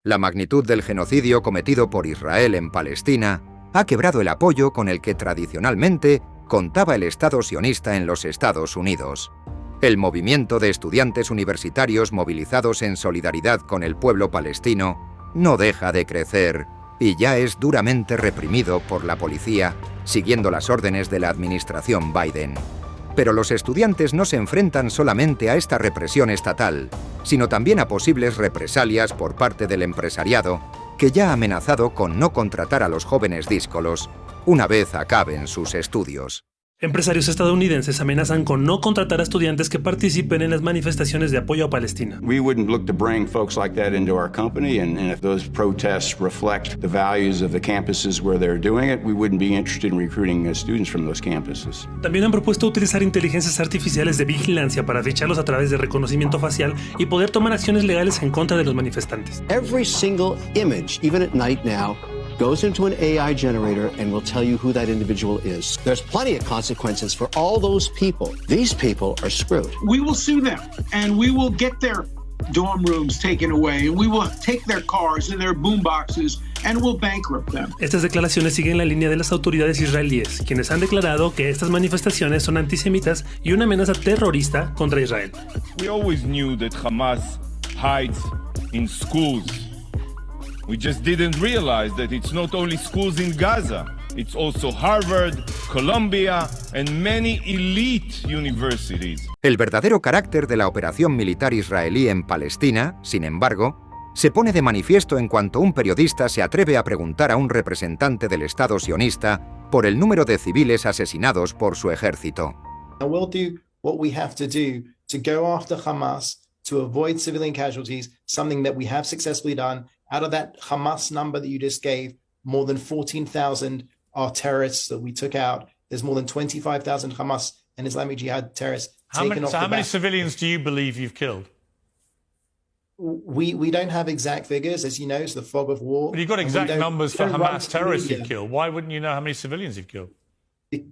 La magnitud del genocidio cometido por Israel en Palestina ha quebrado el apoyo con el que tradicionalmente contaba el Estado sionista en los Estados Unidos. El movimiento de estudiantes universitarios movilizados en solidaridad con el pueblo palestino no deja de crecer y ya es duramente reprimido por la policía, siguiendo las órdenes de la administración Biden. Pero los estudiantes no se enfrentan solamente a esta represión estatal, sino también a posibles represalias por parte del empresariado, que ya ha amenazado con no contratar a los jóvenes díscolos una vez acaben sus estudios. Empresarios estadounidenses amenazan con no contratar a estudiantes que participen en las manifestaciones de apoyo a Palestina. We wouldn't look to bring folks like that into our company, and if those protests reflect the values of the campuses where they're doing it, we wouldn't be interested in recruiting students from those campuses. También han propuesto utilizar inteligencias artificiales de vigilancia para ficharlos a través de reconocimiento facial y poder tomar acciones legales en contra de los manifestantes. Every single image, even at night now, goes into an AI generator and will tell you who that individual is. There's plenty of consequences for all those people. These people are screwed. We will sue them, and we will get their dorm rooms taken away, and we will take their cars and their boomboxes, and we'll bankrupt them. Estas declaraciones siguen la línea de las autoridades israelíes, quienes han declarado que estas manifestaciones son antisemitas y una amenaza terrorista contra Israel. We always knew that Hamas hides in schools. We just didn't realize that it's not only schools in Gaza, it's also Harvard, Columbia, and many elite universities. El verdadero carácter de la operación militar israelí en Palestina, sin embargo, se pone de manifiesto en cuanto un periodista se atreve a preguntar a un representante del Estado sionista por el número de civiles asesinados por su ejército. We'll do what we have to do to go after Hamas to avoid civilian casualties, something that we have successfully done. Out of that Hamas number that you just gave, more than 14,000 are terrorists that we took out. There's more than 25,000 Hamas and Islamic Jihad terrorists taken off the back. How many civilians do you believe you've killed? We don't have exact figures, as you know, it's the fog of war. But you've got exact numbers for Hamas terrorists you've killed. Why wouldn't you know how many civilians you've killed?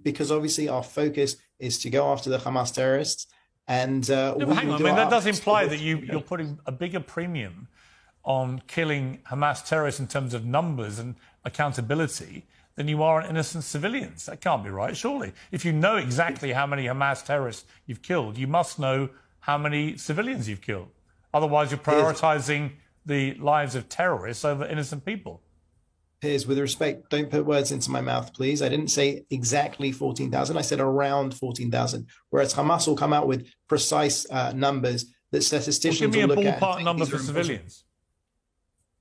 Because obviously our focus is to go after the Hamas terrorists. And hang on, I mean, that does imply that you're putting a bigger premium on killing Hamas terrorists in terms of numbers and accountability than you are on innocent civilians. That can't be right, surely. If you know exactly how many Hamas terrorists you've killed, you must know how many civilians you've killed. Otherwise, you're prioritizing the lives of terrorists over innocent people. Piers, with respect, don't put words into my mouth, please. I didn't say exactly 14,000. I said around 14,000, whereas Hamas will come out with precise numbers that statisticians will look at. Give me a ballpark number for civilians.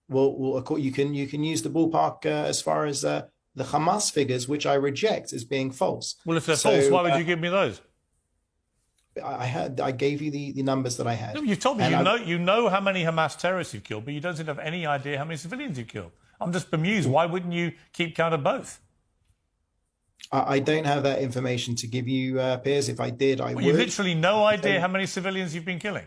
Well, you can use the ballpark as far as the Hamas figures, which I reject as being false. Well, if they're false, why would you give me those? I gave you the numbers that I had. No, you've told me you know how many Hamas terrorists you've killed, but you don't seem to have any idea how many civilians you've killed. I'm just bemused. Why wouldn't you keep count of both? I don't have that information to give you, Piers. If I did, I would. You've literally no idea how many civilians you've been killing.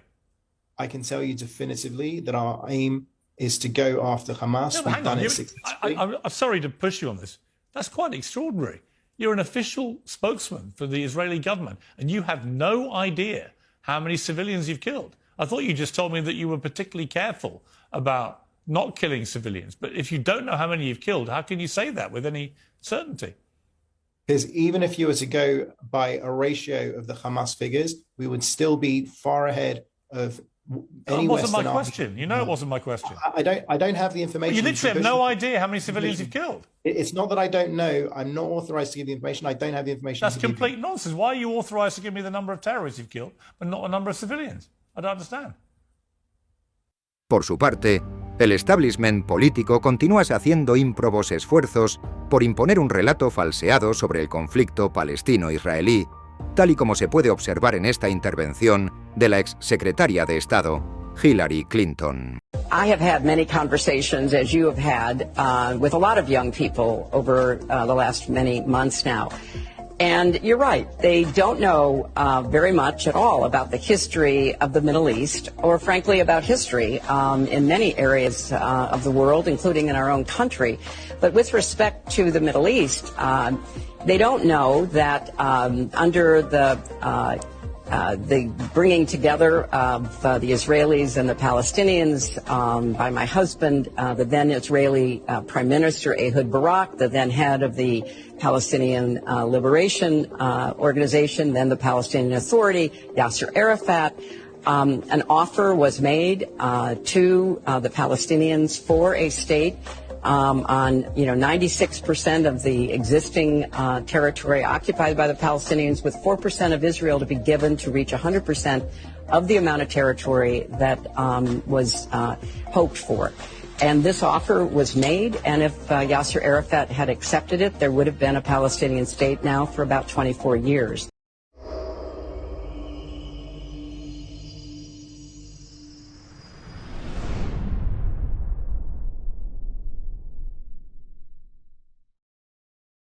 I can tell you definitively that our aim is to go after Hamas. No, hang on. I'm sorry to push you on this. That's quite extraordinary. You're an official spokesman for the Israeli government, and you have no idea how many civilians you've killed. I thought you just told me that you were particularly careful about not killing civilians. But if you don't know how many you've killed, how can you say that with any certainty? Because even if you were to go by a ratio of the Hamas figures, we would still be far ahead of any Western army. That wasn't my question. You know it wasn't my question. I don't have the information. Well, you literally have no idea how many civilians you've killed. It's not that I don't know. I'm not authorized to give the information. I don't have the information. That's complete nonsense. Why are you authorized to give me the number of terrorists you've killed, but not the number of civilians? I don't understand. Por su parte, el establishment político continúa haciendo ímprobos esfuerzos por imponer un relato falseado sobre el conflicto palestino-israelí, tal y como se puede observar en esta intervención de la exsecretaria de Estado, Hillary Clinton. I have had many conversations, as you have had, with a lot of young people over the last many months now. And you're right, they don't know very much at all about the history of the Middle East, or frankly about history in many areas of the world, including in our own country. But with respect to the Middle East, they don't know that under the the bringing together of the Israelis and the Palestinians by my husband, the then Israeli Prime Minister Ehud Barak, the then head of the Palestinian Liberation Organization, then the Palestinian Authority, Yasser Arafat. An offer was made to the Palestinians for a state on 96% of the existing territory occupied by the Palestinians, with 4% of Israel to be given to reach 100% of the amount of territory that was hoped for. And this offer was made, and if Yasser Arafat had accepted it, there would have been a Palestinian state now for about 24 years.